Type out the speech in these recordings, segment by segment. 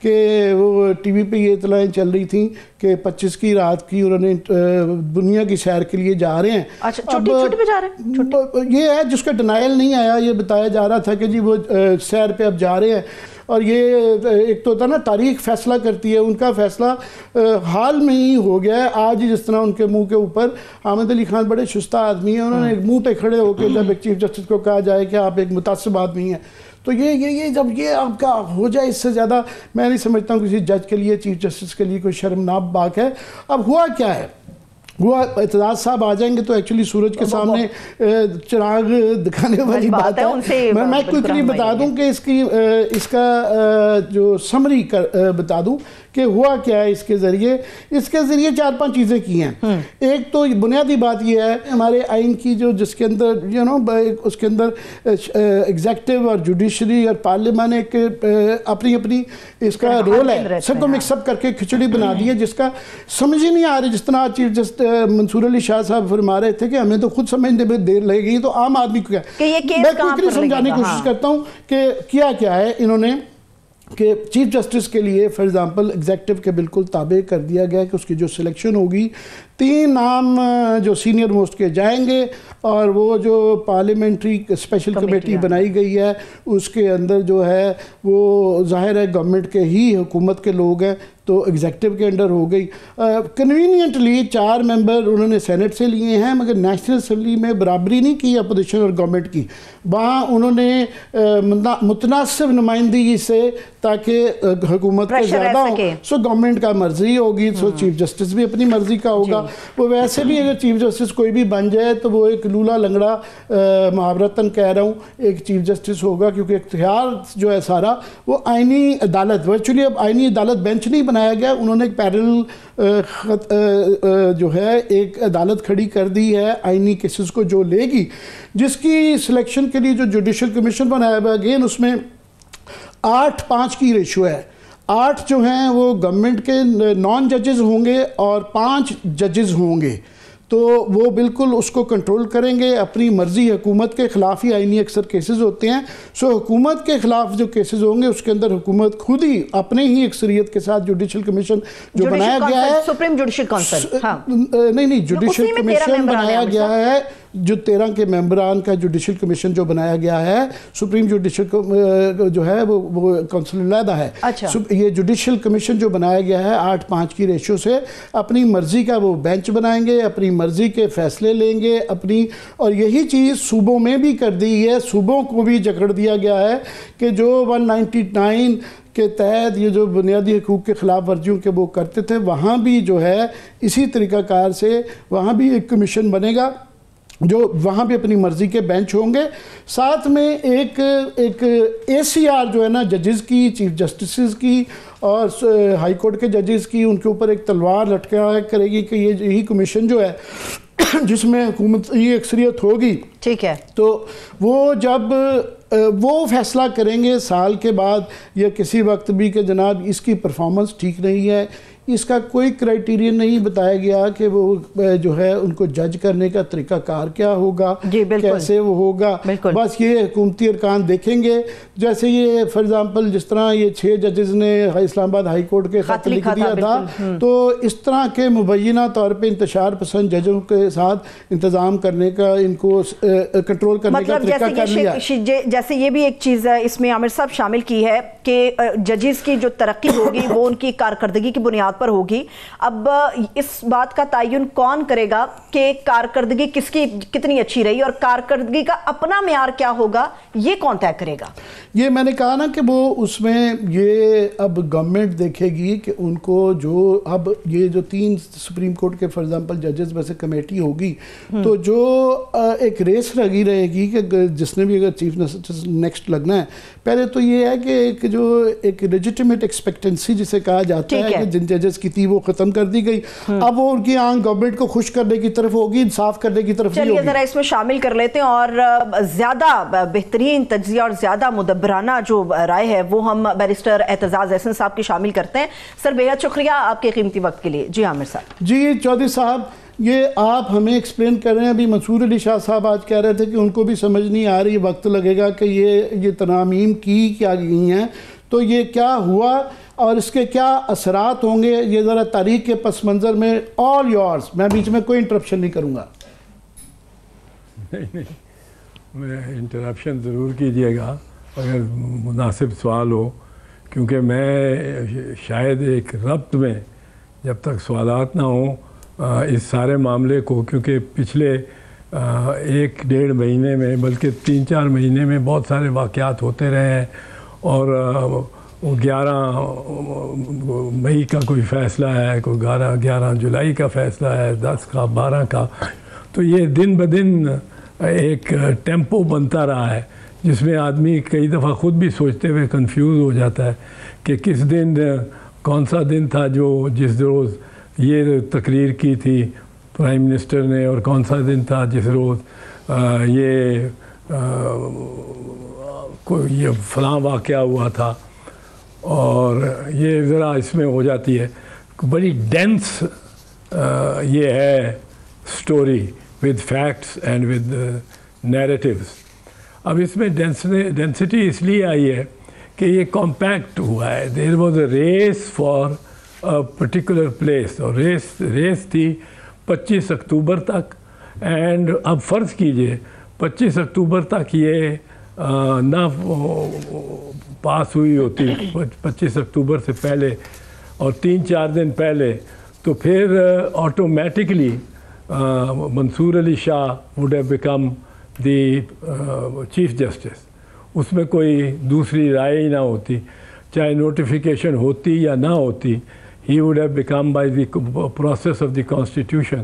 کہ وہ T V پہ یہ اطلاعیں چل رہی تھیں کہ 25 کی رات کی انہوں نے دنیا کی سیر کے لیے جا رہے ہیں. اچھا چھٹی پہ جا رہے ہیں؟ یہ ہے جس کا ڈینائل نہیں آیا, یہ بتایا جا رہا تھا کہ جی وہ سیر پہ اب جا رہے ہیں. اور یہ ایک تو ہوتا نا تاریخ فیصلہ کرتی ہے, ان کا فیصلہ حال میں ہی ہو گیا ہے آج ہی. جس طرح ان کے منہ کے اوپر حامد علی خان بڑے شستہ آدمی ہیں, انہوں نے منہ پہ کھڑے ہو کے جب ایک چیف جسٹس کو کہا جائے کہ آپ ایک متعصب آدمی ہیں, تو یہ جب یہ آپ کا ہو جائے, اس سے زیادہ میں نہیں سمجھتا ہوں کسی جج کے لیے, چیف جسٹس کے لیے کوئی شرمناک بات ہے. اب ہوا کیا ہے, ہوا اعتزاز صاحب آ جائیں گے تو ایکچولی سورج کے سامنے چراغ دکھانے والی بات ہے. میں کوئی بتا دوں کہ اس کا جو سمری بتا دوں کہ ہوا کیا ہے اس کے ذریعے 4-5 چیزیں کی ہیں. ایک تو بنیادی بات یہ ہے ہمارے آئین کی جو جس کے اندر اس کے اندر ایگزیکٹو اور جوڈیشری اور پارلیمان ایک اپنی اس کا رول ہے, سب کو مکس اپ کر کے کھچڑی بنا دی ہے جس کا سمجھ ہی نہیں آ رہی. جس طرح چیف جسٹس منصور علی شاہ صاحب فرما رہے تھے کہ ہمیں تو خود سمجھنے میں دیر لگے گی, تو عام آدمی کو کیا. میں کوئی سمجھانے کی کوشش کرتا ہوں کہ کیا ہے انہوں نے کہ چیف جسٹس کے لیے فار ایگزامپل ایگزیکٹو کے بالکل تابع کر دیا گیا کہ اس کی جو سلیکشن ہوگی 3 نام جو سینئر موسٹ کے جائیں گے, اور وہ جو پارلیمنٹری اسپیشل کمیٹی بنائی گئی ہے اس کے اندر جو ہے وہ ظاہر ہے گورنمنٹ کے ہی حکومت کے لوگ ہیں, تو ایگزیکٹو کے انڈر ہو گئی. کنوینینٹلی 4 ممبر انہوں نے سینٹ سے لیے ہیں, مگر نیشنل اسمبلی میں برابری نہیں کی اپوزیشن اور گورنمنٹ کی. وہاں انہوں نے متناسب نمائندگی سے تاکہ حکومت کا زیادہ ہو, سو گورنمنٹ کا مرضی ہوگی, سو چیف جسٹس بھی اپنی مرضی کا ہوگا. وہ ویسے بھی اگر چیف جسٹس کوئی بھی بن جائے تو وہ ایک لولا لنگڑا محاورتاً کہہ رہا ہوں ایک چیف جسٹس ہوگا, کیونکہ اختیار جو ہے سارا وہ آئینی عدالت, ورچولی اب آئینی عدالت بینچ نہیں بنایا گیا, انہوں نے ایک پیرل جو ہے ایک عدالت کھڑی کر دی ہے آئینی کیسز کو جو لے گی, جس کی سلیکشن کے لیے جو جوڈیشل کمیشن بنایا ہوا اگین اس میں 8-5 کی ریشو ہے. 8 جو ہیں وہ گورنمنٹ کے نان ججز ہوں گے اور 5 ججز ہوں گے, تو وہ بالکل اس کو کنٹرول کریں گے اپنی مرضی. حکومت کے خلاف ہی آئینی اکثر کیسز ہوتے ہیں, سو حکومت کے خلاف جو کیسز ہوں گے اس کے اندر حکومت خود ہی اپنے ہی اکثریت کے ساتھ جوڈیشل کمیشن جو بنایا گیا ہے, سپریم جوڈیشل کونسل, نہیں جوڈیشل کمیشن بنایا گیا ہے, جو 13 کے ممبران کا جوڈیشل کمیشن جو بنایا گیا ہے, سپریم جوڈیشل جو ہے وہ کونسل علیحدہ ہے. یہ جوڈیشل کمیشن جو بنایا گیا ہے 8-5 کی ریشو سے اپنی مرضی کا وہ بینچ بنائیں گے, اپنی مرضی کے فیصلے لیں گے اپنی, اور یہی چیز صوبوں میں بھی کر دی ہے. صوبوں کو بھی جکڑ دیا گیا ہے کہ جو 199 کے تحت یہ جو بنیادی حقوق کے خلاف ورزیوں کے وہ کرتے تھے, وہاں بھی جو ہے اسی طریقہ کار سے وہاں بھی ایک کمیشن بنے گا جو وہاں بھی اپنی مرضی کے بینچ ہوں گے. ساتھ میں ایک ACR جو ہے نا ججز کی, چیف جسٹسز کی اور ہائی کورٹ کے ججز کی, ان کے اوپر ایک تلوار لٹکایا کرے گی کہ یہی کمیشن جو ہے جس میں حکومت یہ اکثریت ہوگی, ٹھیک ہے, تو وہ جب وہ فیصلہ کریں گے سال کے بعد یا کسی وقت بھی کہ جناب اس کی پرفارمنس ٹھیک نہیں ہے, اس کا کوئی کرائٹیرین نہیں بتایا گیا کہ وہ جو ہے ان کو جج کرنے کا طریقہ کار کیا ہوگا, کیسے وہ ہوگا. بس یہ حکومتی ارکان دیکھیں گے, جیسے یہ فار ایگزامپل جس طرح یہ 6 ججز نے اسلام آباد ہائی کورٹ کے خط لکھ دیا تھا, تو اس طرح کے مبینہ طور پہ انتشار پسند ججوں کے ساتھ انتظام کرنے کا, ان کو کنٹرول کرنے کا طریقہ کر لیا. جیسے یہ بھی ایک چیز اس میں عامر صاحب شامل کی ہے کہ ججز کی جو ترقی ہوگی وہ ان کی کارکردگی کی بنیاد پر ہوگی. اب اس بات کا تعین کون کرے گا کہ کارکردگی کس کی کتنی اچھی رہی, اور کارکردگی کا اپنا معیار کیا ہوگا, یہ کون طے کرے گا؟ یہ میں نے کہا نا کہ وہ اس میں یہ اب گورنمنٹ دیکھے گی کہ ان کو جو اب یہ جو 3 سپریم کورٹ کے فار ایگزامپل ججز میں سے کمیٹی ہوگی, تو جو ایک ریس لگی رہے گی کہ جس نے بھی اگر چیف جسٹس نیکسٹ لگنا ہے, پہلے تو یہ ہے کہ ایک جو ایک لیجیٹیمیٹ ایکسپیکٹنسی جسے کہا جاتا ہے کہ جن ججز کی تھی وہ ختم کر دی گئی, اب وہ ان کی آنکھ گورنمنٹ کو خوش کرنے کی طرف ہوگی, انصاف کرنے کی طرف نہیں ہوگی. چلیے ذرا اس میں شامل کر لیتے ہیں, اور زیادہ بہترین تجزیہ اور زیادہ مدبرانہ جو رائے ہے وہ ہم بیرسٹر اعتزاز احسن صاحب کی شامل کرتے ہیں. سر بہت شکریہ آپ کے قیمتی وقت کے لیے. جی عامر صاحب. جی چودھری صاحب, یہ آپ ہمیں ایکسپلین کر رہے ہیں. ابھی منصور علی شاہ صاحب آج کہہ رہے تھے کہ ان کو بھی سمجھ نہیں آ رہی, وقت لگے گا کہ یہ ترامیم کی کیا گئی ہیں, تو یہ کیا ہوا. اور اس کے کیا اثرات ہوں گے یہ ذرا تاریخ کے پس منظر میں آل یورس. میں بیچ میں کوئی انٹرپشن نہیں کروں گا. نہیں میں انٹرپشن ضرور کیجیے گا اگر مناسب سوال ہو، کیونکہ میں شاید ایک ربط میں جب تک سوالات نہ ہوں اس سارے معاملے کو، کیونکہ پچھلے 1-1.5 مہینے میں بلکہ 3-4 مہینے میں بہت سارے واقعات ہوتے رہے ہیں، اور 11 مئی کا کوئی فیصلہ ہے، کوئی 11 جولائی کا فیصلہ ہے، 10 کا 12 کا، تو یہ دن بدن ایک ٹیمپو بنتا رہا ہے جس میں آدمی کئی دفعہ خود بھی سوچتے ہوئے کنفیوز ہو جاتا ہے کہ کس دن کون سا دن تھا جس روز یہ تقریر کی تھی پرائم منسٹر نے، اور کون سا دن تھا جس روز یہ فلاں واقعہ ہوا تھا. اور یہ ذرا اس میں ہو جاتی ہے بڑی ڈینس یہ ہے story with facts and with narratives. اب اس میں ڈینسٹی اس لیے آئی ہے کہ یہ کمپیکٹ ہوا ہے. there was a race for a particular place، اور ریس تھی 25 اکتوبر تک. اینڈ اب فرض کیجئے 25 اکتوبر تک یہ نہ پاس ہوئی ہوتی 25 اکتوبر سے پہلے اور 3-4 دن پہلے، تو پھر automatically Mansoor Ali Shah would have become the chief justice. اس میں کوئی دوسری رائے ہی نہ ہوتی، چاہے نوٹیفیکیشن ہوتی یا نہ ہوتی. he would have become by the process of the constitution.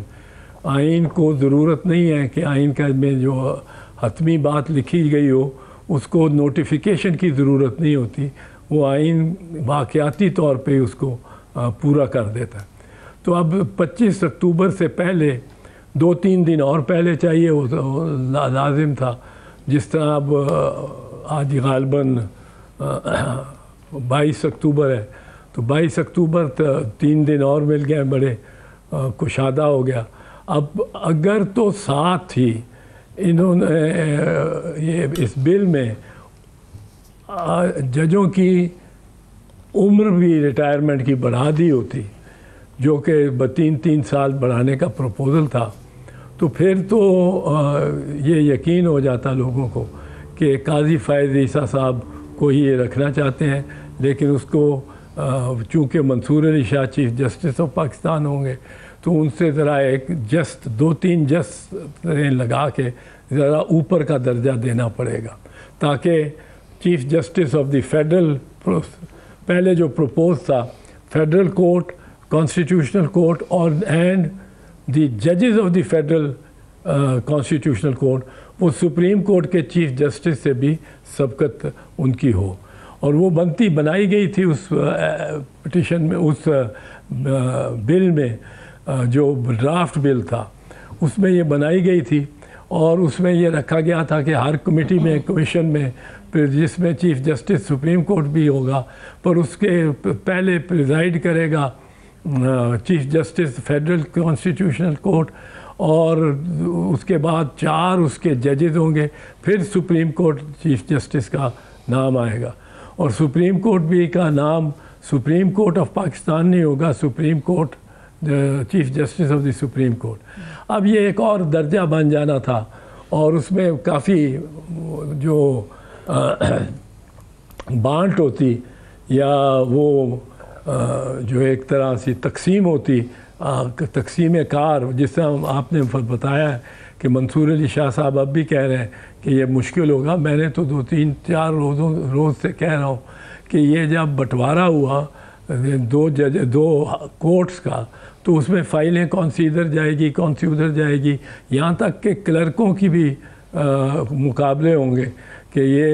آئین کو ضرورت نہیں ہے کہ آئین کا میں جو حتمی بات لکھی گئی ہو اس کو نوٹیفیکیشن کی ضرورت نہیں ہوتی، وہ آئین واقعاتی طور پہ اس کو پورا کر دیتا ہے. تو اب 25 اکتوبر سے پہلے 2-3 دن اور پہلے چاہیے لازم تھا. جس طرح اب آج غالباً 22 اکتوبر ہے، تو 22 اکتوبر 3 دن اور مل گئے، بڑے کشادہ ہو گیا. اب اگر تو ساتھ ہی انہوں نے یہ اس بل میں ججوں کی عمر بھی ریٹائرمنٹ کی بڑھا دی ہوتی، جو کہ 3 سال بڑھانے کا پروپوزل تھا، تو پھر تو یہ یقین ہو جاتا لوگوں کو کہ قاضی فائز عیسیٰ صاحب کو ہی یہ رکھنا چاہتے ہیں. لیکن اس کو چونکہ منصور علی شاہ چیف جسٹس آف پاکستان ہوں گے تو ان سے ذرا ایک 2-3 جسٹ لگا کے ذرا اوپر کا درجہ دینا پڑے گا، تاکہ chief justice of the federal, پہلے جو پروپوز تھا فیڈرل کورٹ، کانسٹیٹیوشنل کورٹ اور اینڈ دی ججز of the federal constitutional court, وہ سپریم کورٹ کے چیف جسٹس سے بھی سبقت ان کی ہو. اور وہ بنائی گئی تھی اس پٹیشن میں، اس بل میں، جو ڈرافٹ بل تھا اس میں یہ بنائی گئی تھی. اور اس میں یہ رکھا گیا تھا کہ ہر کمیٹی میں، کمیشن میں، پھر جس میں چیف جسٹس سپریم کورٹ بھی ہوگا، پر اس کے پہلے پریزائڈ کرے گا chief justice federal constitutional court, اور اس کے بعد 4 اس کے ججز ہوں گے، پھر سپریم کورٹ چیف جسٹس کا نام آئے گا. اور سپریم کورٹ بھی کا نام سپریم کورٹ آف پاکستان نہیں ہوگا، supreme court chief justice of the supreme court. اب یہ ایک اور درجہ بن جانا تھا، اور اس میں کافی جو بانٹ ہوتی یا وہ جو ایک طرح سے تقسیم ہوتی، تقسیم کار، جس طرح آپ نے بتایا ہے کہ منصور علی شاہ صاحب اب بھی کہہ رہے ہیں کہ یہ مشکل ہوگا. میں نے تو 2-3-4 روز سے کہہ رہا ہوں کہ یہ جب بٹوارا ہوا 2 کورٹس کا، تو اس میں فائلیں کون سی ادھر جائے گی، کون سی ادھر جائے گی، یہاں تک کہ کلرکوں کی بھی مقابلے ہوں گے کہ یہ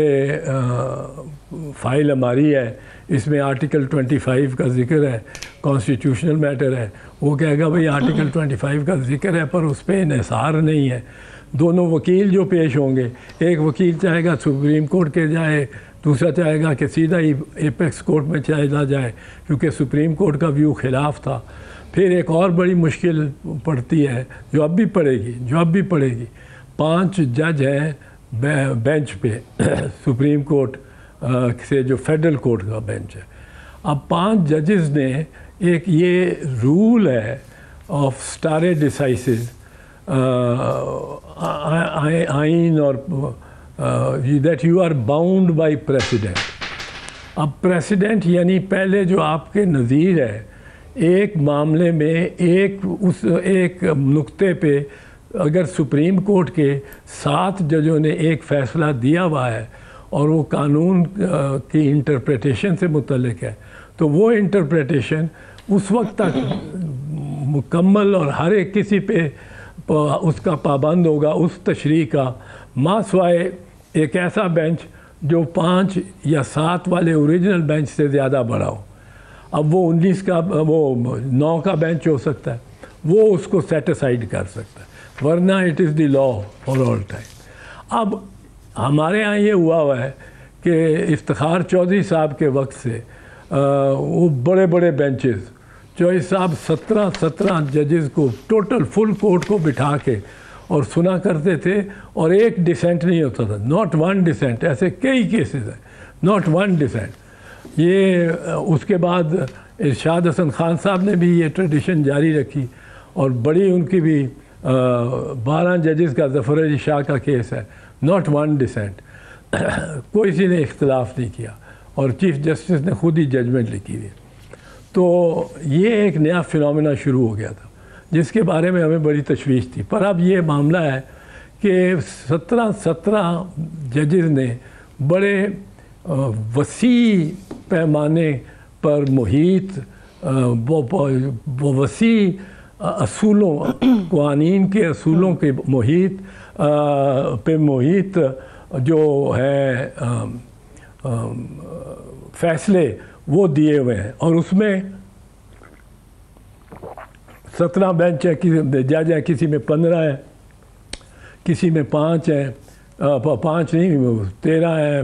فائل ہماری ہے، اس میں آرٹیکل 25 کا ذکر ہے، کانسٹیٹیوشنل میٹر ہے. وہ کہے گا بھئی آرٹیکل 25 کا ذکر ہے پر اس پہ انحصار نہیں ہے. دونوں وکیل جو پیش ہوں گے، ایک وکیل چاہے گا سپریم کورٹ کے جائے، دوسرا چاہے گا کہ سیدھا ہی ایپیکس کورٹ میں چلا جائے، کیونکہ سپریم کورٹ کا ویو خلاف تھا. پھر ایک اور بڑی مشکل پڑتی ہے جو اب بھی پڑے گی. 5 جج ہیں بینچ پہ سپریم کورٹ سے، جو فیڈرل کورٹ کا بینچ ہے. اب 5 ججز نے ایک یہ رول ہے آف اسٹارے ڈیسائسز آئین اور that you are bound by president. اب پریسیڈنٹ یعنی پہلے جو آپ کے نظیر ہے ایک معاملے میں ایک نقطے پہ اگر سپریم کورٹ کے 7 ججوں نے ایک فیصلہ دیا ہوا ہے اور وہ قانون کی انٹرپریٹیشن سے متعلق ہے تو وہ انٹرپریٹیشن اس وقت تک مکمل اور ہر ایک کسی پہ اس کا پابند ہوگا اس تشریح کا، ماں سوائے ایک ایسا بینچ جو 5 یا 7 والے اوریجنل بینچ سے زیادہ بڑا ہو. اب وہ 19 کا وہ 9 کا بینچ ہو سکتا ہے، وہ اس کو سیٹ اسائڈ کر سکتا ہے، ورنہ it is the law for all time. اب ہمارے ہاں یہ ہوا ہے کہ افتخار چودھری صاحب کے وقت سے وہ بڑے بڑے بینچز چودھری صاحب 17 ججز کو ٹوٹل فل کورٹ کو بٹھا کے اور سنا کرتے تھے اور ایک ڈیسینٹ نہیں ہوتا تھا، ناٹ ون ڈیسینٹ. ایسے کئی کیسز ہیں، ناٹ ون ڈیسینٹ. یہ اس کے بعد ارشاد حسن خان صاحب نے بھی یہ ٹریڈیشن جاری رکھی اور بڑی ان کی بھی 12 ججز کا ظفر علی شاہ کا کیس ہے، ناٹ ون ڈیسینٹ. کوئی سی نے اختلاف نہیں کیا اور چیف جسٹس نے خود ہی ججمنٹ لکھی ہوئی. تو یہ ایک نیا فنومینا شروع ہو گیا تھا جس کے بارے میں ہمیں بڑی تشویش تھی. پر اب یہ معاملہ ہے کہ 17 ججز نے بڑے وسیع پیمانے پر محیط وسیع اصولوں قوانین کے اصولوں کے محیط جو ہے فیصلے وہ دیے ہوئے ہیں اور اس میں 17 بینچ ہے، جج ہیں، کسی میں 15 ہے، کسی میں 5 ہیں، 5 نہیں 13 ہے.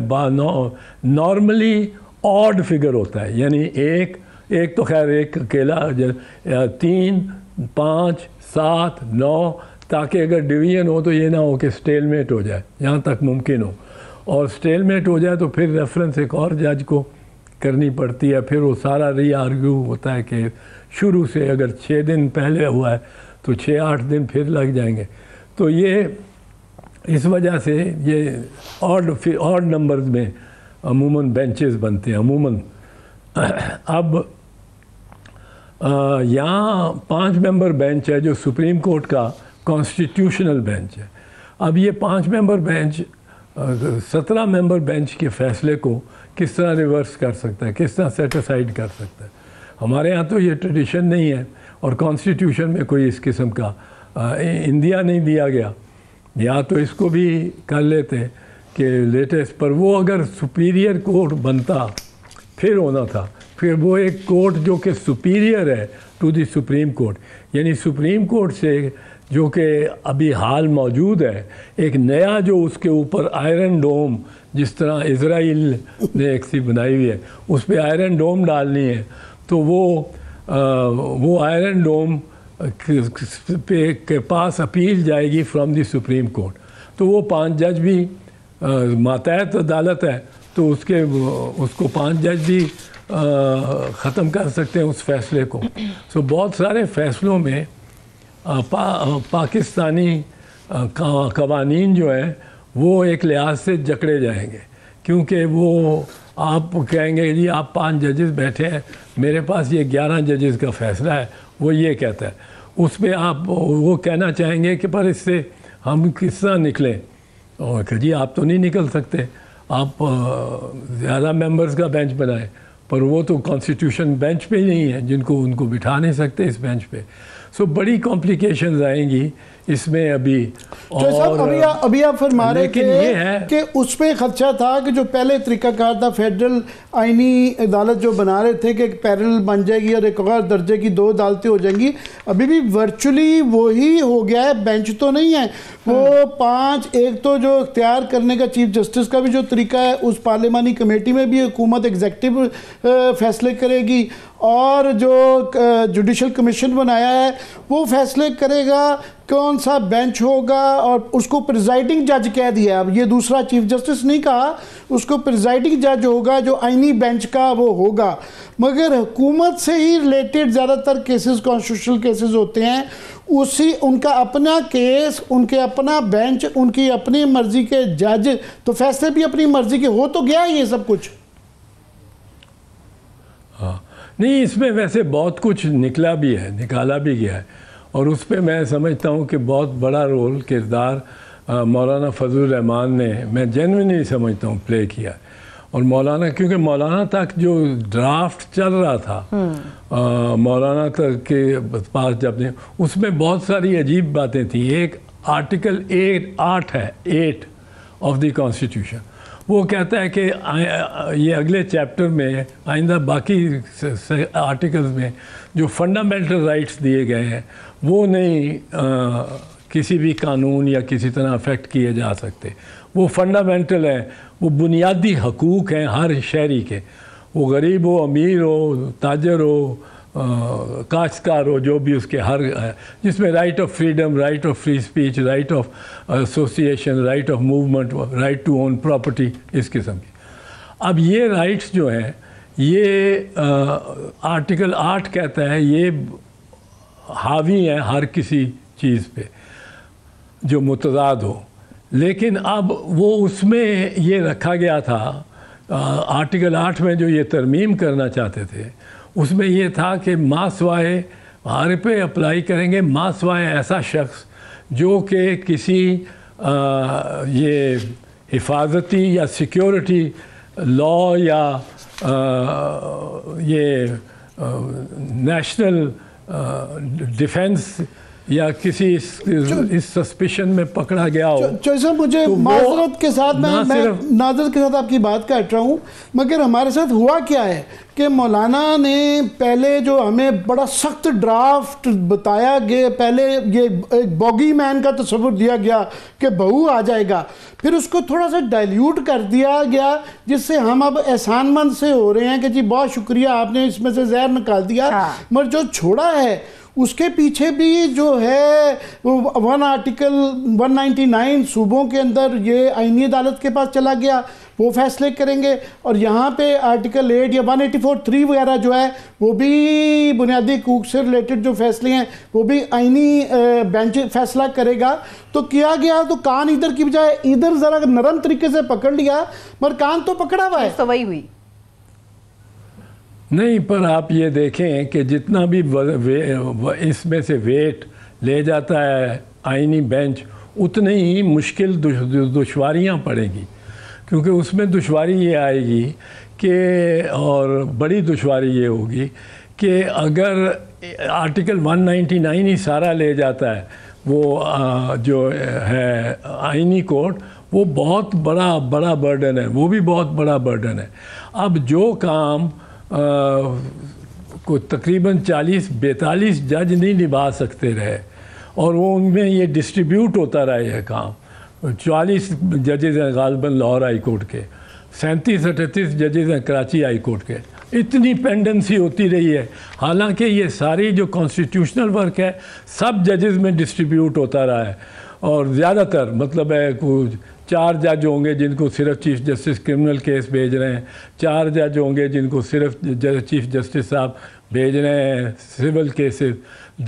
نارملی آڈ فگر ہوتا ہے، یعنی ایک تو خیر ایک اکیلا 3 5 7 9 تاکہ اگر ڈویژن ہو تو یہ نہ ہو کہ سٹیل میٹ ہو جائے، یہاں تک ممکن ہو. اور سٹیل میٹ ہو جائے تو پھر ریفرنس ایک اور جج کو کرنی پڑتی ہے، پھر وہ سارا ری آرگیو ہوتا ہے کہ شروع سے اگر 6 دن پہلے ہوا ہے تو 6-8 دن پھر لگ جائیں گے. تو یہ اس وجہ سے یہ آڈ نمبرز میں عموماً بینچز بنتے ہیں عموماً. اب یہاں 5 ممبر بینچ ہے جو سپریم کورٹ کا کانسٹیٹیوشنل بینچ ہے. اب یہ 5 ممبر بینچ 17 ممبر بینچ کے فیصلے کو کس طرح ریورس کر سکتا ہے، کس طرح سیٹ اسائڈ کر سکتا ہے. ہمارے ہاں تو یہ ٹریڈیشن نہیں ہے اور کانسٹیٹیوشن میں کوئی اس قسم کا انڈیا نہیں دیا گیا. یا تو اس کو بھی کر لیتے کہ لیٹسٹ، پر وہ اگر سپیریئر کورٹ بنتا پھر ہونا تھا. پھر وہ ایک کورٹ جو کہ سپیریئر ہے ٹو دی سپریم کورٹ، یعنی سپریم کورٹ سے جو کہ ابھی حال موجود ہے، ایک نیا جو اس کے اوپر آئرن ڈوم، جس طرح اسرائیل نے ایک سی بنائی ہوئی ہے اس پہ آئرن ڈوم ڈالنی ہے، تو وہ آئرن ڈوم کے پاس اپیل جائے گی فرام دی سپریم کورٹ. تو وہ 5 جج بھی ماتحت عدالت ہے تو اس کو 5 جج بھی ختم کر سکتے ہیں اس فیصلے کو. سو بہت سارے فیصلوں میں پاکستانی قوانین جو ہیں وہ ایک لحاظ سے جکڑے جائیں گے، کیونکہ وہ آپ کہیں گے جی آپ 5 ججز بیٹھے ہیں، میرے پاس یہ 11 ججز کا فیصلہ ہے، وہ یہ کہتا ہے. اس پہ آپ وہ کہنا چاہیں گے کہ پر اس سے ہم کس طرح نکلیں، اور کہ جی آپ تو نہیں نکل سکتے، آپ زیادہ ممبرز کا بینچ بنائیں. پر وہ تو کانسٹیٹیوشن بینچ پہ ہی نہیں ہے، ان کو بٹھا نہیں سکتے اس بینچ پہ. سو بڑی کمپلیکیشنز آئیں گی اس میں ابھی. ابھی آپ فرما رہے تھے کہ اس پہ خدشہ تھا کہ جو پہلے طریقہ کار تھا فیڈرل آئینی عدالت جو بنا رہے تھے کہ ایک پیرل بن جائے گی اور ایک اور درجے کی 2 عدالتیں ہو جائیں گی، ابھی بھی ورچولی وہی ہو گیا ہے، بینچ تو نہیں ہے وہ 5. ایک تو جو اختیار کرنے کا چیف جسٹس کا بھی جو طریقہ ہے، اس پارلیمانی کمیٹی میں بھی حکومت ایگزیکٹو فیصلے کرے گی، اور جو جوڈیشل کمیشن بنایا ہے وہ فیصلے کرے گا کون سا بینچ ہوگا، اور اس کو پریزائڈنگ جج کہہ دیا. اب یہ دوسرا چیف جسٹس نہیں کہا، اس کو پریزائڈنگ جج ہوگا جو آئینی بینچ کا وہ ہوگا. مگر حکومت سے ہی ریلیٹڈ زیادہ تر کیسز کانسٹیٹیوشنل کیسز ہوتے ہیں، ان کا اپنا کیس، ان کے اپنا بینچ، ان کی اپنی مرضی کے جج، تو فیصلے بھی اپنی مرضی کے ہو تو گیا یہ سب کچھ. ہاں نہیں، اس میں ویسے بہت کچھ نکالا بھی گیا ہے، اور اس پہ میں سمجھتا ہوں کہ بہت بڑا رول کردار مولانا فضل الرحمان نے، میں جینوئنلی سمجھتا ہوں، پلے کیا. اور مولانا، کیونکہ مولانا تک جو ڈرافٹ چل رہا تھا مولانا تک کے پاس جب اس میں بہت ساری عجیب باتیں تھیں. ایک آرٹیکل 8 ہے 8 آف دی کانسٹیٹیوشن، وہ کہتا ہے کہ یہ اگلے چیپٹر میں آئندہ باقی آرٹیکلز میں جو فنڈامنٹل رائٹس دیے گئے ہیں وہ نہیں کسی بھی قانون یا کسی طرح افیکٹ کیے جا سکتے. وہ فنڈامنٹل ہیں، وہ بنیادی حقوق ہیں ہر شہری کے، وہ غریب ہو، امیر ہو، تاجر ہو، کاشتکار ہو، جو بھی اس کے ہر، جس میں right of freedom, right of free speech, right of association, right of movement, right to own property, اس قسم کی. اب یہ رائٹس جو ہیں، یہ آرٹیکل 8 کہتا ہے یہ حاوی ہیں ہر کسی چیز پہ جو متضاد ہو. لیکن اب وہ اس میں یہ رکھا گیا تھا، آرٹیکل 8 میں جو یہ ترمیم کرنا چاہتے تھے، اس میں یہ تھا کہ ما سوائے، ہر پہ اپلائی کریں گے ما سوائے ایسا شخص جو کہ کسی یہ حفاظتی یا سیکیورٹی لا یا یہ نیشنل ڈیفنس یا کسی اس سسپیشن میں پکڑا گیا ہو. صاحب مجھے معذرت کے ساتھ، میں ناظر کے ساتھ آپ کی بات کاٹ رہا ہوں، مگر ہمارے ساتھ ہوا کیا ہے کہ مولانا نے پہلے جو ہمیں بڑا سخت ڈرافٹ بتایا گیا، پہلے یہ ایک باگی مین کا تصور دیا گیا کہ بہو آ جائے گا، پھر اس کو تھوڑا سا ڈائلیوٹ کر دیا گیا، جس سے ہم اب احسان مند سے ہو رہے ہیں کہ جی بہت شکریہ آپ نے اس میں سے زہر نکال دیا. مگر جو چھوڑا ہے اس کے پیچھے بھی جو ہے وہ آرٹیکل 199 صوبوں کے اندر یہ آئینی عدالت کے پاس چلا گیا، وہ فیصلے کریں گے. اور یہاں پہ آرٹیکل 8 یا 184(3) وغیرہ جو ہے وہ بھی بنیادی حقوق سے ریلیٹڈ جو فیصلے ہیں وہ بھی آئینی بینچ فیصلہ کرے گا. تو کیا گیا تو کان ادھر کی بجائے ادھر ذرا نرم طریقے سے پکڑ لیا، مگر کان تو پکڑا ہوا ہے. تو وہی ہوئی نہیں، پر آپ یہ دیکھیں کہ جتنا بھی اس میں سے ویٹ لے جاتا ہے آئینی بینچ، اتنی ہی مشکل دشواریاں پڑیں گی. کیونکہ اس میں دشواری یہ آئے گی کہ، اور بڑی دشواری یہ ہوگی کہ اگر آرٹیکل 199 ہی سارا لے جاتا ہے وہ جو ہے آئینی کوڈ، وہ بہت بڑا برڈن ہے، وہ بھی بہت بڑا برڈن ہے. اب جو کام کو تقریباً 40-42 جج نہیں نبھا سکتے رہے، اور وہ ان میں یہ ڈسٹریبیوٹ ہوتا رہا یہ کام. 40 ججز ہیں غالباً لاہور ہائی کورٹ کے، 37-38 ججز ہیں کراچی ہائی کورٹ کے. اتنی پینڈنسی ہوتی رہی ہے، حالانکہ یہ ساری جو کانسٹیٹیوشنل ورک ہے سب ججز میں ڈسٹریبیوٹ ہوتا رہا ہے. اور زیادہ تر مطلب ہے کچھ 4 جج ہوں گے جن کو صرف چیف جسٹس کرمنل کیس بھیج رہے ہیں، 4 جج ہوں گے جن کو صرف چیف جسٹس صاحب بھیج رہے ہیں سول کیسز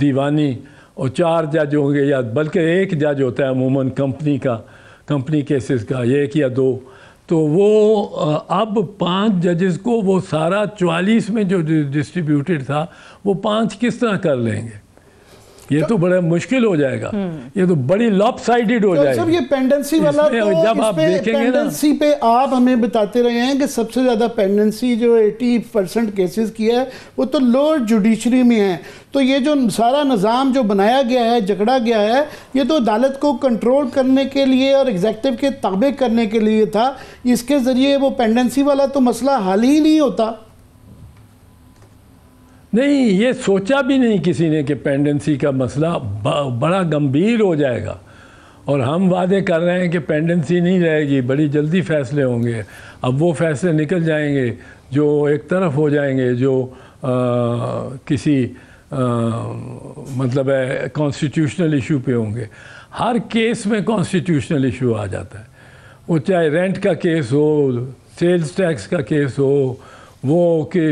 دیوانی، اور 4 جج ہوں گے، یا بلکہ 1 جج ہوتا ہے عموماً کمپنی کیسز کا، 1 یا 2. تو وہ اب 5 ججز کو وہ سارا 44 میں جو ڈسٹریبیوٹڈ تھا وہ 5 کس طرح کر لیں گے؟ یہ تو بڑا مشکل ہو جائے گا، یہ تو بڑی لاپ سائیڈڈ ہو جائے گا. سب یہ پینڈنسی والا، تو جب آپ دیکھیں گے نا، پینڈنسی پہ آپ ہمیں بتاتے رہے ہیں کہ سب سے زیادہ پینڈنسی جو 80% کیسز کی ہے وہ تو لوور جوڈیشری میں ہے. تو یہ جو سارا نظام جو بنایا گیا ہے، جکڑا گیا ہے، یہ تو عدالت کو کنٹرول کرنے کے لیے اور ایگزیکٹو کے تابع کرنے کے لیے تھا. اس کے ذریعے وہ پینڈنسی والا تو مسئلہ حل ہی نہیں ہوتا. نہیں، یہ سوچا بھی نہیں کسی نے کہ پینڈنسی کا مسئلہ بڑا گمبھیر ہو جائے گا. اور ہم وعدے کر رہے ہیں کہ پینڈنسی نہیں رہے گی، بڑی جلدی فیصلے ہوں گے. اب وہ فیصلے نکل جائیں گے جو ایک طرف ہو جائیں گے، جو کسی مطلب ہے کانسٹیٹیوشنل ایشو پہ ہوں گے. ہر کیس میں کانسٹیٹیوشنل ایشو آ جاتا ہے, وہ چاہے رینٹ کا کیس ہو, سیلز ٹیکس کا کیس ہو, وہ کہ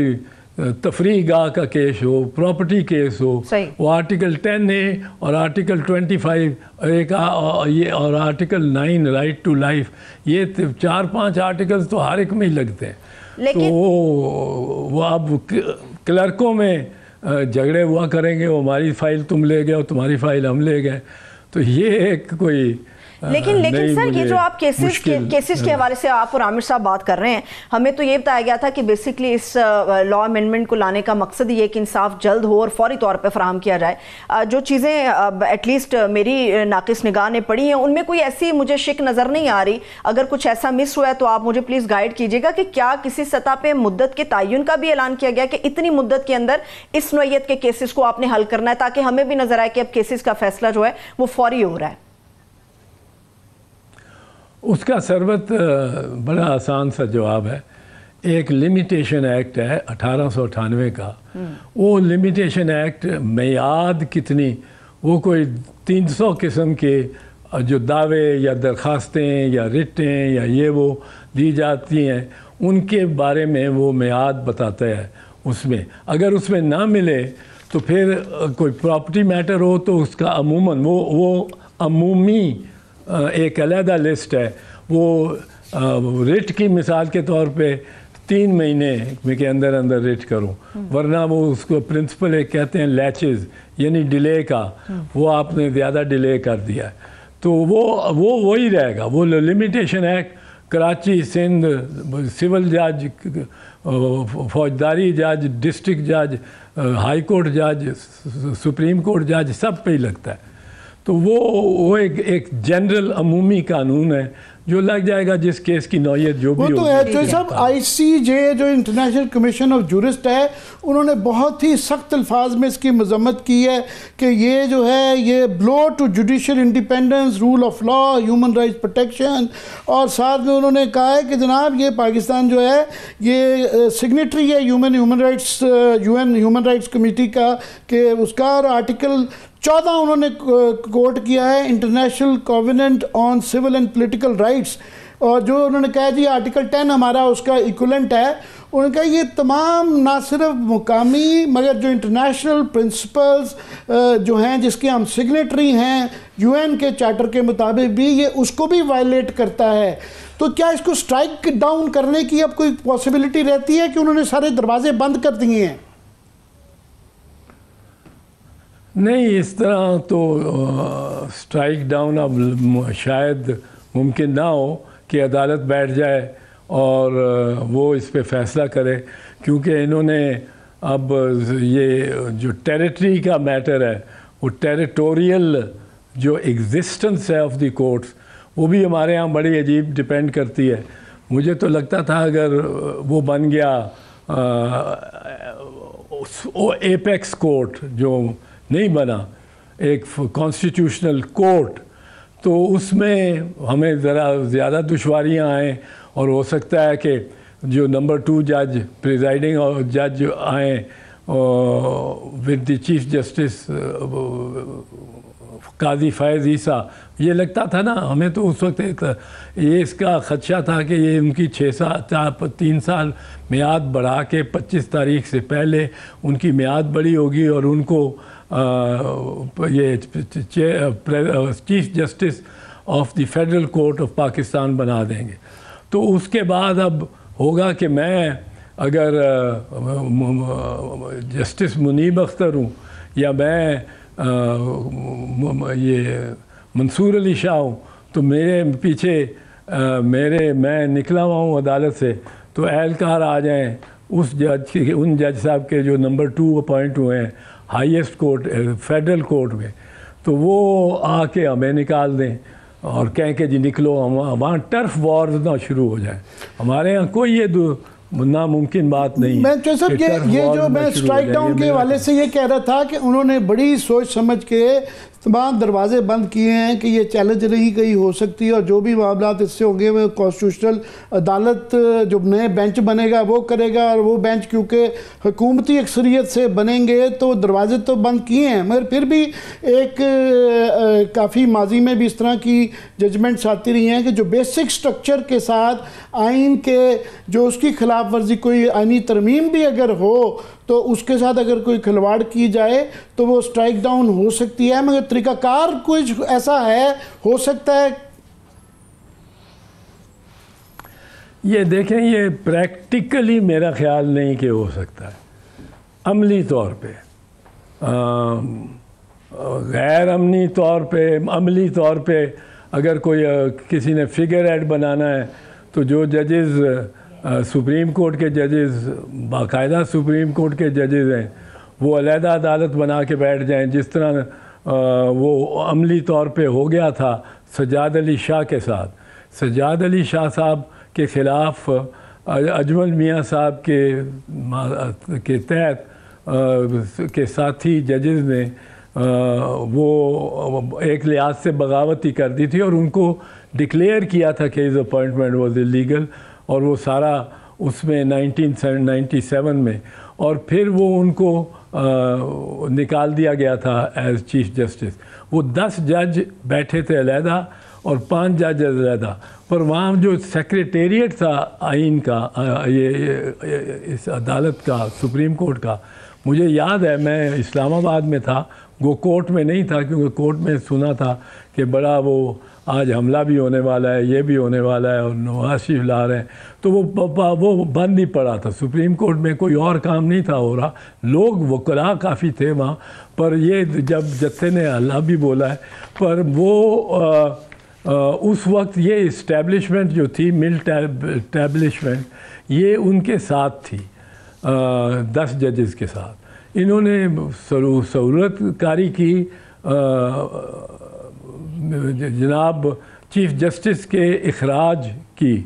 تفریح گاہ کا کیس ہو, پراپرٹی کیس ہو, وہ آرٹیکل 10A اور آرٹیکل 25 یہ اور آرٹیکل 9 رائٹ ٹو لائف, یہ 4-5 آرٹیکل تو ہر ایک میں ہی لگتے ہیں. تو وہ اب کلرکوں میں جھگڑے ہوا کریں گے, وہ ہماری فائل تم لے گئے اور تمہاری فائل ہم لے گئے, تو یہ ایک کوئی لیکن سر یہ جو آپ کیسز کے حوالے سے آپ اور عامر صاحب بات کر رہے ہیں, ہمیں تو یہ بتایا گیا تھا کہ بیسکلی اس لا امینڈمنٹ کو لانے کا مقصد یہ کہ انصاف جلد ہو اور فوری طور پہ فراہم کیا جائے. جو چیزیں ایٹ لیسٹ میری ناقص نگاہ نے پڑھی ہیں ان میں کوئی ایسی مجھے شک نظر نہیں آ رہی. اگر کچھ ایسا مس ہوا ہے تو آپ مجھے پلیز گائیڈ کیجیے گا کہ کیا کسی سطح پہ مدت کے تعین کا بھی اعلان کیا گیا کہ اتنی مدت کے اندر اس نوعیت کے کیسز کو آپ نے حل کرنا ہے, تاکہ ہمیں بھی نظر آئے کہ اب کیسز کا فیصلہ جو ہے وہ فوری ہو رہا ہے. اس کا سربت بڑا آسان سا جواب ہے. ایک لمیٹیشن ایکٹ ہے 1898 کا, وہ لمیٹیشن ایکٹ میعاد کتنی, وہ کوئی 300 قسم کے جو دعوے یا درخواستیں یا رٹیں یا یہ وہ دی جاتی ہیں, ان کے بارے میں وہ میعاد بتاتا ہے. اس میں اگر اس میں نہ ملے تو پھر کوئی پراپرٹی میٹر ہو تو اس کا عموماً وہ عمومی ایک علیحدہ لسٹ ہے. وہ ریٹ کی مثال کے طور پہ 3 مہینے کے اندر ریٹ کروں, ورنہ وہ اس کو پرنسپل ایک کہتے ہیں لیچز, یعنی ڈیلے کا, وہ آپ نے زیادہ ڈیلے کر دیا ہے تو وہ وہی رہے گا. وہ limitation act Karachi, Sindh, civil جج, فوجداری جج, ڈسٹرکٹ جج, ہائی کورٹ جج, سپریم کورٹ جج, سب پہ ہی لگتا ہے. تو وہ ایک جنرل عمومی قانون ہے جو لگ جائے گا جس کیس کی نوعیت جو بھی ہوگی. وہ تو صاحب ICJ جو انٹرنیشنل کمیشن آف جورسٹ ہے, انہوں نے بہت ہی سخت الفاظ میں اس کی مذمت کی ہے کہ یہ جو ہے یہ blow to judicial independence, rule of law, human rights protection, اور ساتھ میں انہوں نے کہا ہے کہ جناب یہ پاکستان جو ہے یہ سگنیٹری ہے human rights UN human rights committee کا, کہ اس کا آرٹیکل 14 انہوں نے کوٹ کیا ہے, international covenant on civil and political rights, اور جو انہوں نے کہا جی آرٹیکل 10 ہمارا اس کا ایکولنٹ ہے. انہوں نے کہا یہ تمام نہ صرف مقامی مگر جو انٹرنیشنل پرنسپلز جو ہیں جس کے ہم سگنیٹری ہیں UN کے چارٹر کے مطابق بھی, یہ اس کو بھی وائلیٹ کرتا ہے. تو کیا اس کو سٹرائک ڈاؤن کرنے کی اب کوئی پاسبلٹی رہتی ہے کہ انہوں نے سارے دروازے بند کر دیے ہیں؟ نہیں, اس طرح تو سٹرائک ڈاؤن اب شاید ممکن نہ ہو کہ عدالت بیٹھ جائے اور وہ اس پہ فیصلہ کرے, کیونکہ انہوں نے اب یہ جو ٹیریٹری کا میٹر ہے, وہ ٹیریٹوریل جو ایگزسٹنس ہے آف دی کورٹس, وہ بھی ہمارے ہاں بڑی عجیب ڈپینڈ کرتی ہے. مجھے تو لگتا تھا اگر وہ بن گیا ایپیکس کورٹ, جو نہیں بنا ایک کانسٹیٹیوشنل کورٹ, تو اس میں ہمیں ذرا زیادہ دشواریاں آئیں, اور ہو سکتا ہے کہ جو نمبر 2 جج پریزائڈنگ اور جج آئیں ود دی چیف جسٹس قاضی فیض عیسیٰ, یہ لگتا تھا نا ہمیں تو اس وقت یہ اس کا خدشہ تھا کہ یہ ان کی 3 سال میعاد بڑھا کے 25 تاریخ سے پہلے ان کی میعاد بڑی ہوگی اور ان کو یہ chief justice of the federal court of Pakistan بنا دیں گے. تو اس کے بعد اب ہوگا کہ میں اگر جسٹس منیب اختر ہوں یا میں یہ منصور علی شاہ ہوں, تو میرے پیچھے میں نکلا ہوا ہوں عدالت سے, تو اہلکار آ جائیں ان جج صاحب کے جو نمبر 2 اپوائنٹ ہوئے ہیں ہائیسٹ کورٹ فیڈرل کورٹ میں, تو وہ آ کے ہمیں نکال دیں اور کہیں کہ جی نکلو, وہاں ٹرف وارز نہ شروع ہو جائیں. ہمارے یہاں کوئی یہ ناممکن بات نہیں. میں صاحب یہ جو میں اسٹرائک ڈاؤن کے حوالے سے یہ کہہ رہا تھا کہ انہوں نے بڑی سوچ سمجھ کے تمام دروازے بند کیے ہیں کہ یہ چیلنج نہیں کہیں ہو سکتی، اور جو بھی معاملات اس سے ہوں گے وہ کانسٹیٹیوشنل عدالت جو نئے بینچ بنے گا وہ کرے گا، اور وہ بینچ کیونکہ حکومتی اکثریت سے بنیں گے تو دروازے تو بند کیے ہیں. مگر پھر بھی ایک کافی ماضی میں بھی اس طرح کی ججمنٹس آتی رہی ہیں کہ جو بیسک سٹرکچر کے ساتھ آئین کے جو اس کی خلاف ورزی، کوئی آئینی ترمیم بھی اگر ہو تو اس کے ساتھ اگر کوئی کھلواڑ کی جائے تو وہ سٹرائک ڈاؤن ہو سکتی ہے. مگر طریقہ کار کچھ ایسا ہے، ہو سکتا ہے. یہ دیکھیں، یہ پریکٹیکلی میرا خیال نہیں کہ ہو سکتا ہے. عملی طور پہ، غیر امنی طور پہ، عملی طور پہ اگر کوئی کسی نے فگر ایڈ بنانا ہے تو جو ججز سپریم کورٹ کے ججز، باقاعدہ سپریم کورٹ کے ججز ہیں، وہ علیحدہ عدالت بنا کے بیٹھ جائیں، جس طرح وہ عملی طور پہ ہو گیا تھا سجاد علی شاہ کے ساتھ. سجاد علی شاہ صاحب کے خلاف اجمل میاں صاحب کے تحت کے ساتھی ججز نے وہ ایک لحاظ سے بغاوت ہی کر دی تھی، اور ان کو ڈکلیئر کیا تھا کہ ہز اپوائنٹمنٹ واز اللیگل، اور وہ سارا اس میں 1997 میں، اور پھر وہ ان کو نکال دیا گیا تھا ایز چیف جسٹس. وہ 10 جج بیٹھے تھے علیحدہ اور 5 جج علیحدہ، پر وہاں جو سیکریٹریٹ تھا آئین کا، اس عدالت کا، سپریم کورٹ کا، مجھے یاد ہے میں اسلام آباد میں تھا، وہ کورٹ میں نہیں تھا کیونکہ کورٹ میں سنا تھا کہ بڑا وہ آج حملہ بھی ہونے والا ہے، یہ بھی ہونے والا ہے، اور نواز شریف لا رہے ہیں، تو وہ بند ہی پڑا تھا. سپریم کورٹ میں کوئی اور کام نہیں تھا ہو رہا، لوگ وکلاء کافی تھے وہاں، پر یہ جب جتھے نے اللہ بھی بولا ہے، پر وہ اس وقت یہ اسٹیبلشمنٹ جو تھی، مل اسٹیبلشمنٹ، یہ ان کے ساتھ تھی 10 ججز کے ساتھ. انہوں نے سہولت کاری کی جناب چیف جسٹس کے اخراج کی،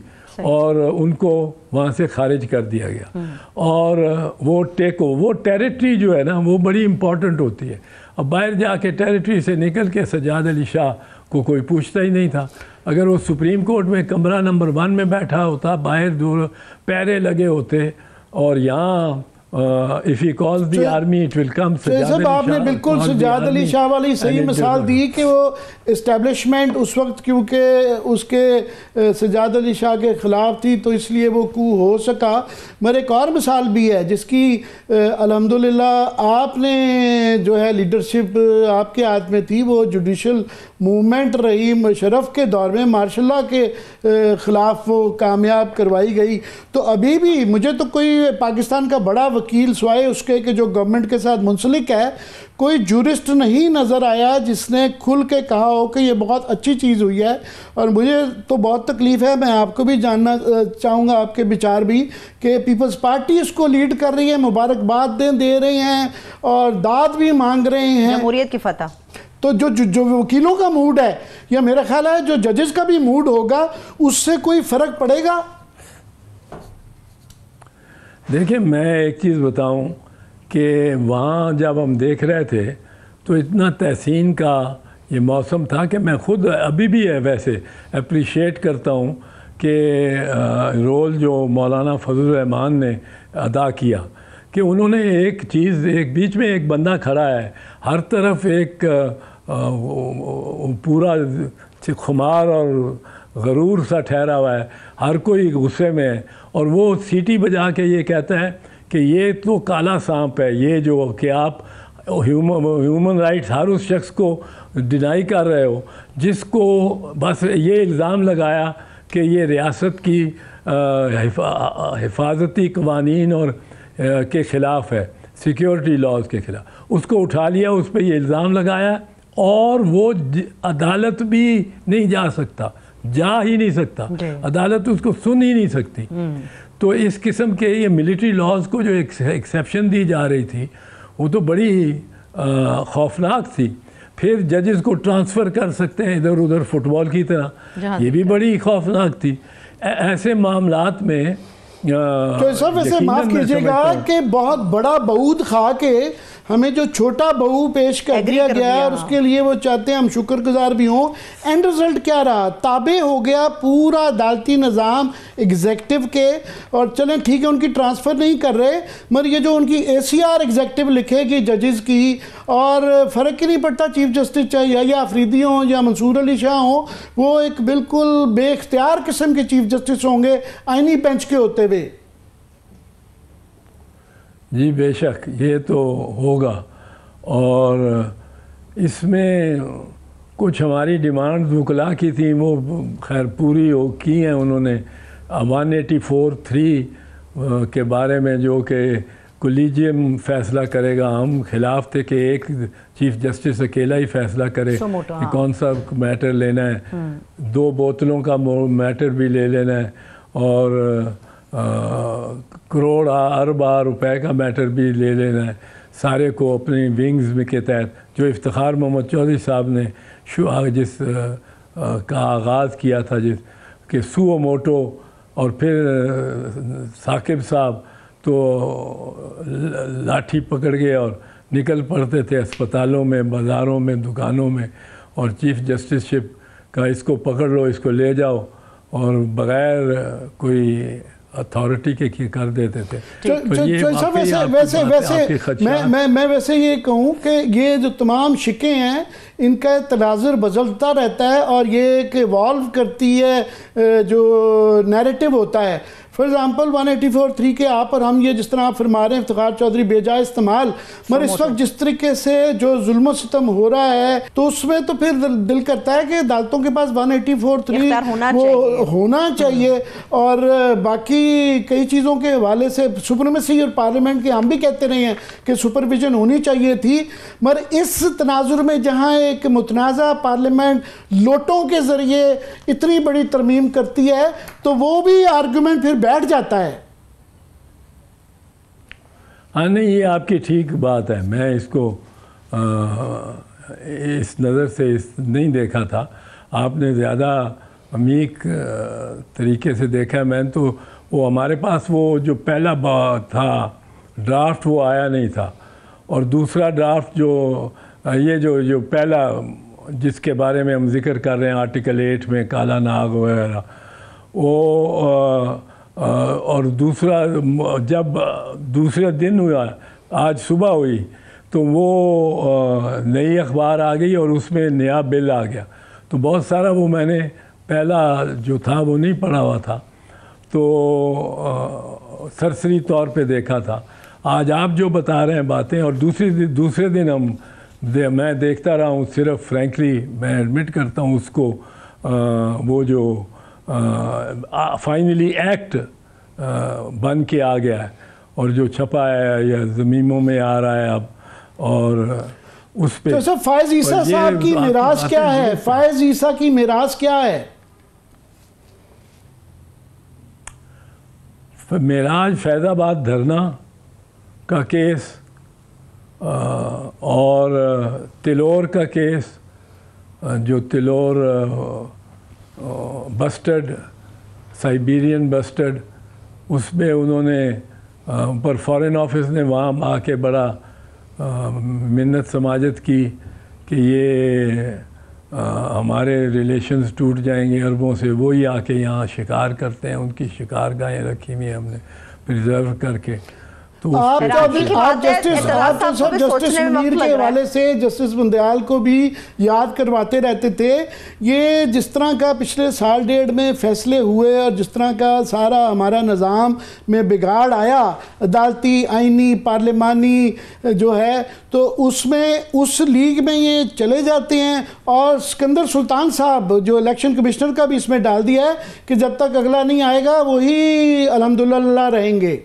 اور ان کو وہاں سے خارج کر دیا گیا. اور وہ ٹیریٹری جو ہے نا وہ بڑی امپورٹنٹ ہوتی ہے. اب باہر جا کے ٹیریٹری سے نکل کے سجاد علی شاہ کو کوئی پوچھتا ہی نہیں تھا. اگر وہ سپریم کورٹ میں کمرہ نمبر 1 میں بیٹھا ہوتا، باہر دور پیرے لگے ہوتے، اور یہاں if he calls the army it will come. صاحب آپ نے بالکل سجاد علی شاہ والی صحیح مثال دی کہ وہ اسٹیبلشمنٹ اس وقت کیونکہ اس کے سجاد علی شاہ کے خلاف تھی تو اس لیے وہ کو ہو سکا. مگر ایک اور مثال بھی ہے جس کی الحمدللہ آپ نے جو ہے لیڈرشپ آپ کے ہاتھ میں تھی، وہ جوڈیشل موومنٹ رہی. مشرف کے دور میں مارشل لا کے خلاف وہ کامیاب کروائی گئی. تو ابھی بھی مجھے تو کوئی پاکستان کا بڑا وکیل سوائے اس کے کہ جو گورنمنٹ کے ساتھ منسلک ہے، کوئی جورسٹ نہیں نظر آیا جس نے کھل کے کہا ہو کہ یہ بہت اچھی چیز ہوئی ہے. اور مجھے تو بہت تکلیف ہے، میں آپ کو بھی جاننا چاہوں گا، آپ کے بچار بھی، کہ پیپلز پارٹی اس کو لیڈ کر رہی ہے، مبارکباد دے رہے ہیں اور داد بھی مانگ رہے ہیں، جمہوریت کی فتح. تو جو وکیلوں کا موڈ ہے، یا میرا خیال ہے جو ججز کا بھی موڈ ہوگا، اس سے کوئی فرق پڑے گا؟ دیکھیں، میں ایک چیز بتاؤں کہ وہاں جب ہم دیکھ رہے تھے تو اتنا تحسین کا یہ موسم تھا کہ میں خود ابھی بھی ہے ویسے اپریشیٹ کرتا ہوں کہ رول جو مولانا فضل الرحمان نے ادا کیا، کہ انہوں نے ایک چیز، ایک بیچ میں ایک بندہ کھڑا ہے، ہر طرف ایک پورا خمار اور غرور سا ٹھہرا ہوا ہے، ہر کوئی غصے میں ہے، اور وہ سیٹی بجا کے یہ کہتا ہے کہ یہ تو کالا سانپ ہے، یہ جو کہ آپ ہیومن رائٹس ہر اس شخص کو ڈینائی کر رہے ہو جس کو بس یہ الزام لگایا کہ یہ ریاست کی حفاظتی قوانین اور کے خلاف ہے، سیکیورٹی لاز کے خلاف. اس کو اٹھا لیا، اس پہ یہ الزام لگایا، اور وہ عدالت بھی نہیں جا سکتا، جا ہی نہیں سکتا، عدالت اس کو سن ہی نہیں سکتی. تو اس قسم کے یہ ملٹری لاز کو جو ایکسیپشن دی جا رہی تھی وہ تو بڑی خوفناک تھی. پھر ججز کو ٹرانسفر کر سکتے ہیں ادھر ادھر فٹ بال کی طرح، یہ بھی بڑی خوفناک تھی. ایسے معاملات میں تو صاحب ویسے معاف کیجیے گا کہ بہت بڑا بعود کھا کے ہمیں جو چھوٹا بہو پیش کر دیا گیا اور اس کے لیے وہ چاہتے ہیں ہم شکر گزار بھی ہوں، اینڈ رزلٹ کیا رہا؟ تابع ہو گیا پورا عدالتی نظام ایگزیکٹو کے، اور چلیں ٹھیک ہے ان کی ٹرانسفر نہیں کر رہے، مگر یہ جو ان کی ACR ایگزیکٹو لکھے گی ججز کی، اور فرق ہی نہیں پڑتا چیف جسٹس چاہے یا آفریدی ہوں یا منصور علی شاہ ہوں، وہ ایک بالکل بے اختیار قسم کے چیف جسٹس ہوں گے آئینی بینچ کے ہوتے ہوئے۔ جی بے شک یہ تو ہوگا، اور اس میں کچھ ہماری ڈیمانڈ وکلا کی تھیں وہ خیر پوری کی ہیں انہوں نے۔ 184(3) کے بارے میں جو کہ کولیجیم فیصلہ کرے گا، ہم خلاف تھے کہ ایک چیف جسٹس اکیلا ہی فیصلہ کرے کہ کون سا میٹر لینا ہے، 2 بوتلوں کا میٹر بھی لے لینا ہے، اور کروڑ ارب روپے کا میٹر بھی لے لینا ہے، سارے کو اپنی ونگز میں کے تحت جو افتخار محمد چودھری صاحب نے جس کا آغاز کیا تھا، جس کہ سو موٹو، اور پھر ثاقب صاحب تو لاٹھی پکڑ گئے اور نکل پڑتے تھے اسپتالوں میں، بازاروں میں، دکانوں میں، اور چیف جسٹس شپ کا اس کو پکڑ لو، اس کو لے جاؤ، اور بغیر کوئی اتھارٹی کے کر دیتے تھے۔ میں ویسے یہ کہوں کہ یہ جو تمام شکیں ہیں ان کا تناظر بدلتا رہتا ہے، اور یہ ایک ایوالو کرتی ہے جو نیریٹو ہوتا ہے۔ فار ایگزامپل 184(3) کے آپ اور ہم یہ جس طرح آپ فرما رہے ہیں افتخار چودھری بے جائے استعمال، مگر اس وقت جس طریقے سے جو ظلم و ستم ہو رہا ہے تو اس میں تو پھر دل کرتا ہے کہ عدالتوں کے پاس 184(3) وہ ہونا چاہیے، اور باقی کئی چیزوں کے حوالے سے سپریمیسی اور پارلیمنٹ کے ہم بھی کہتے رہے ہیں کہ سپرویژن ہونی چاہیے تھی، مگر اس تناظر میں جہاں ایک متنازع پارلیمنٹ لوٹوں کے ذریعے اتنی بڑی ترمیم کرتی ہے تو وہ بھی آرگومنٹ پھر بیٹھ جاتا ہے۔ ہاں نہیں، یہ آپ کی ٹھیک بات ہے، میں اس کو اس نظر سے نہیں دیکھا تھا، آپ نے زیادہ عمیق طریقے سے دیکھا۔ میں تو وہ ہمارے پاس وہ جو پہلا تھا ڈرافٹ وہ آیا نہیں تھا، اور دوسرا ڈرافٹ یہ جو پہلا جس کے بارے میں ہم ذکر کر رہے ہیں آرٹیکل 8 میں کالا ناگ وغیرہ، وہ اور دوسرا جب دوسرے دن ہوا، آج صبح ہوئی، تو وہ نئی اخبار آ گئی اور اس میں نیا بل آ گیا، تو بہت سارا وہ میں نے پہلا جو تھا وہ نہیں پڑھا ہوا تھا، تو سرسری طور پہ دیکھا تھا۔ آج آپ جو بتا رہے ہیں باتیں، اور دوسرے دن میں دیکھتا رہا ہوں، صرف فرینکلی میں ایڈمٹ کرتا ہوں اس کو، وہ جو فائنلی ایکٹ بن کے آ گیا ہے، اور جو چھپا ہے یا زمینوں میں آ رہا ہے اب، اور اس پہ تو فائز عیسیٰ صاحب کی میراث کیا ہے؟ فائز عیسیٰ کی میراث کیا ہے؟ معراج فیض آباد دھرنا کا کیس، اور تلور کا کیس، جو تلور بسٹرڈ سائبیرین بسٹرڈ، اس میں انہوں نے اوپر فارن آفس نے وہاں آ کے بڑا منت سماجت کی کہ یہ ہمارے ریلیشنز ٹوٹ جائیں گے عربوں سے، وہی آ کے یہاں شکار کرتے ہیں، ان کی شکار گاہیں رکھی ہوئی ہیں ہم نے پریزرو کر کے۔ آپ جسٹس منیر کے حوالے سے جسٹس بندیال کو بھی یاد کرواتے رہتے تھے، یہ جس طرح کا پچھلے سال ڈیڑھ میں فیصلے ہوئے اور جس طرح کا سارا ہمارا نظام میں بگاڑ آیا، عدالتی، آئینی، پارلیمانی جو ہے، تو اس میں اس لیگ میں یہ چلے جاتے ہیں، اور سکندر سلطان صاحب جو الیکشن کمشنر کا بھی اس میں ڈال دیا ہے کہ جب تک اگلا نہیں آئے گا وہی الحمدللہ رہیں گے۔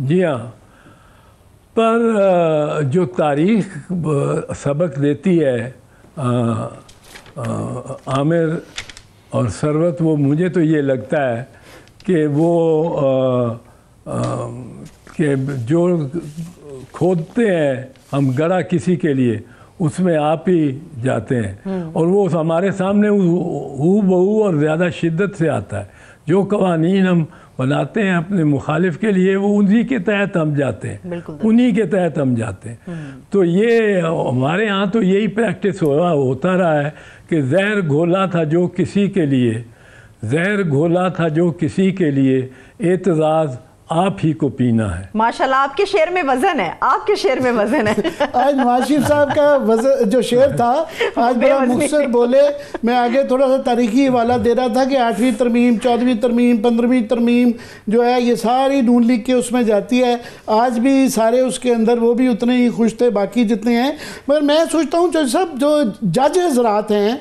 جی ہاں، پر جو تاریخ سبق دیتی ہے عامر اور ثروت، وہ مجھے تو یہ لگتا ہے کہ وہ کہ جو کھودتے ہیں ہم گڑھا کسی کے لیے، اس میں آپ ہی جاتے ہیں، اور وہ ہمارے سامنے ہو بہو اور زیادہ شدت سے آتا ہے۔ جو قوانین ہم بناتے ہیں اپنے مخالف کے لیے وہ انہی کے تحت ہم جاتے ہیں، انہی کے تحت ہم جاتے ہیں۔ تو یہ ہمارے ہاں تو یہی پریکٹس ہوتا رہا ہے کہ زہر گھولا تھا جو کسی کے لیے، زہر گھولا تھا جو کسی کے لیے، اعتزاز آپ ہی کو پینا ہے۔ ماشاءاللہ آپ کے شعر میں وزن ہے، آپ کے شعر میں وزن ہے۔ آج نواز شریف صاحب کا جو شعر تھا آج بڑا مختصر بولے۔ میں آگے تھوڑا سا تاریخی حوالہ دے رہا تھا کہ 8ویں ترمیم، 14ویں ترمیم، 15ویں ترمیم جو ہے یہ ساری نون لیگ کے اس میں جاتی ہے۔ آج بھی سارے اس کے اندر وہ بھی اتنے ہی خوش تھے باقی جتنے ہیں، مگر میں سوچتا ہوں جو سب جو جج حضرات ہیں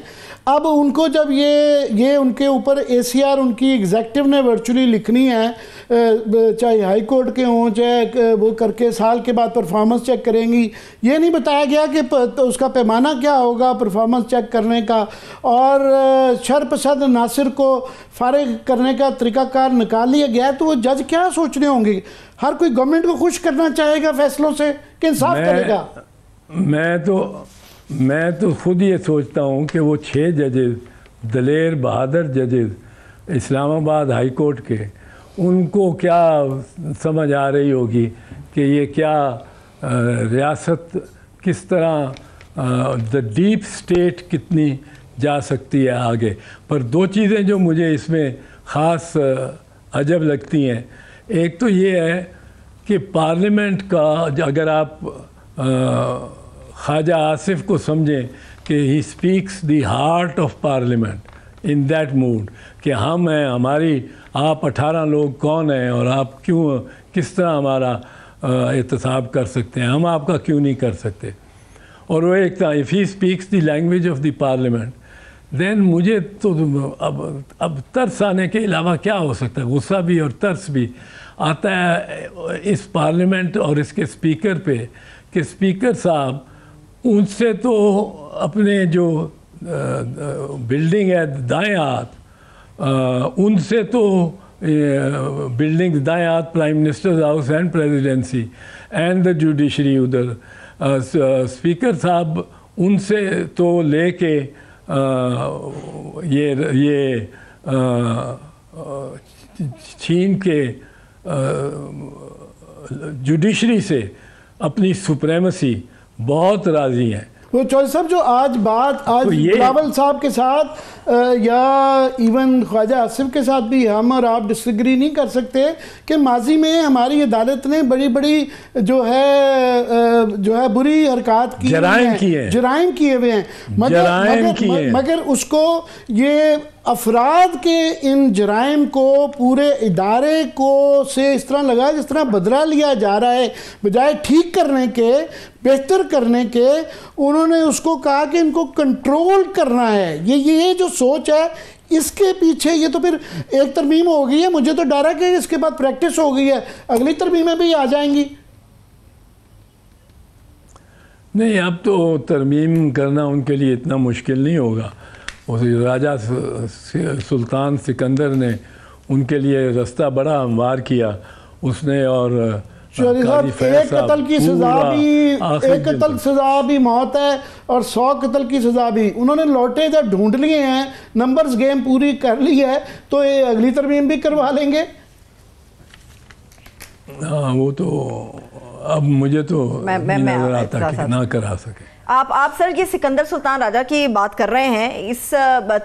اب ان کو جب یہ ان کے اوپر اے سی آر ان کی ایگزیکٹو نے ورچولی لکھنی ہے، چاہے ہائی کورٹ کے ہوں چاہے وہ کر کے سال کے بعد پرفارمنس چیک کریں گی، یہ نہیں بتایا گیا کہ اس کا پیمانہ کیا ہوگا پرفارمنس چیک کرنے کا، اور شرپسند ناصر کو فارغ کرنے کا طریقہ کار نکال لیا گیا، تو وہ جج کیا سوچ رہے ہوں گے؟ ہر کوئی گورنمنٹ کو خوش کرنا چاہے گا فیصلوں سے کہ انصاف کرے گا؟ میں تو خود یہ سوچتا ہوں کہ وہ 6 ججز دلیر بہادر ججز اسلام آباد ہائی کورٹ کے، ان کو کیا سمجھ آ رہی ہوگی کہ یہ کیا ریاست کس طرح دا ڈیپ سٹیٹ کتنی جا سکتی ہے آگے۔ پر 2 چیزیں جو مجھے اس میں خاص عجب لگتی ہیں، ایک تو یہ ہے کہ پارلیمنٹ کا اگر آپ خواجہ آصف کو سمجھیں کہ he speaks the heart of parliament in that mood کہ ہم ہیں، ہماری آپ 18 لوگ کون ہیں اور آپ کیوں کس طرح ہمارا احتساب کر سکتے ہیں، ہم آپ کا کیوں نہیں کر سکتے۔ اور وہ ایک تھا if he speaks the language of the parliament, then مجھے تو اب ترس آنے کے علاوہ کیا ہو سکتا ہے، غصہ بھی اور ترس بھی آتا ہے اس پارلیمنٹ اور اس کے اسپیکر پہ کہ اسپیکر صاحب ان سے تو اپنے جو بلڈنگ ہے دائیں ہاتھ، ان سے تو بلڈنگ دائیں ہاتھ prime minister house and presidency and the judiciary, ادھر اسپیکر صاحب ان سے تو لے کے یہ چھین کے جوڈیشری سے اپنی سپریمسی بہت راضی ہیں۔ وہ چودھری صاحب جو آج بلاول صاحب کے ساتھ یا ایون خواجہ آصف کے ساتھ بھی ہم اور آپ ڈس ایگری نہیں کر سکتے کہ ماضی میں ہماری عدالت نے بڑی بڑی جو ہے بری حرکات کی، جرائم کیے ہوئے ہیں، مگر اس کو یہ افراد کے ان جرائم کو پورے ادارے کو سے اس طرح لگا جس طرح بدلہ لیا جا رہا ہے، بجائے ٹھیک کرنے کے، بہتر کرنے کے، انہوں نے اس کو کہا کہ ان کو کنٹرول کرنا ہے۔ یہ جو سوچ ہے اس کے پیچھے، یہ تو پھر ایک ترمیم ہو گئی ہے، مجھے تو ڈر ہے کہ اس کے بعد پریکٹس ہو گئی ہے، اگلی ترمیمیں بھی آ جائیں گی۔ نہیں، اب تو ترمیم کرنا ان کے لیے اتنا مشکل نہیں ہوگا۔ راجہ سلطان سکندر نے ان کے لیے رستہ بڑا ہموار کیا اس نے، اور چودھری صاحب ایک قتل کی سزا بھی موت ہے اور 100 قتل کی سزا بھی، انہوں نے لوٹے جب ڈھونڈ لیے ہیں، نمبرز گیم پوری کر لی ہے، تو یہ اگلی ترمیم بھی کروا لیں گے۔ ہاں وہ تو اب مجھے تو نظر آتا کہ نہ کرا سکے۔ آپ سر یہ سکندر سلطان راجہ کی بات کر رہے ہیں، اس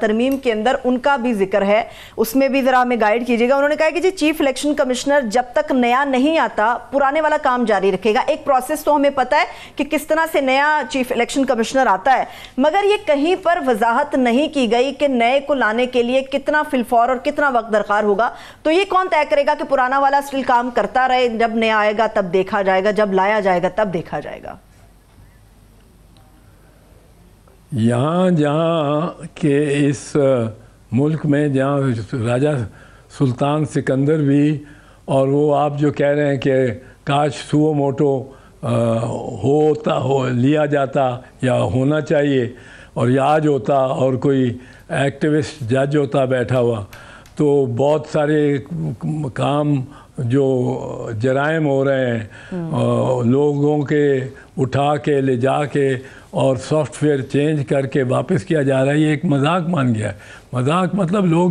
ترمیم کے اندر ان کا بھی ذکر ہے، اس میں بھی ذرا ہمیں گائیڈ کیجیے گا۔ انہوں نے کہا کہ جی چیف الیکشن کمشنر جب تک نیا نہیں آتا پرانے والا کام جاری رکھے گا۔ ایک پروسیس تو ہمیں پتہ ہے کہ کس طرح سے نیا چیف الیکشن کمشنر آتا ہے، مگر یہ کہیں پر وضاحت نہیں کی گئی کہ نئے کو لانے کے لیے کتنا فلفور اور کتنا وقت درکار ہوگا۔ تو یہ کون طے کرے گا کہ پرانا والا اسٹل کام کرتا رہے، جب نیا آئے گا تب دیکھا جائے گا، جب لایا جائے گا تب دیکھا جائے گا؟ یہاں جہاں کہ اس ملک میں جہاں راجہ سلطان سکندر بھی، اور وہ آپ جو کہہ رہے ہیں کہ کاش سو موٹو لیا جاتا یا ہونا چاہیے، اور یہ آج ہوتا اور کوئی ایکٹیوسٹ جج ہوتا بیٹھا ہوا، تو بہت سارے کام جو جرائم ہو رہے ہیں لوگوں کے اٹھا کے لے جا کے اور سافٹ ویئر چینج کر کے واپس کیا جا رہا ہے، یہ ایک مذاق مان گیا ہے۔ مذاق مطلب لوگ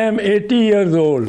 am 80 years old.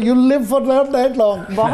You'll live for that long.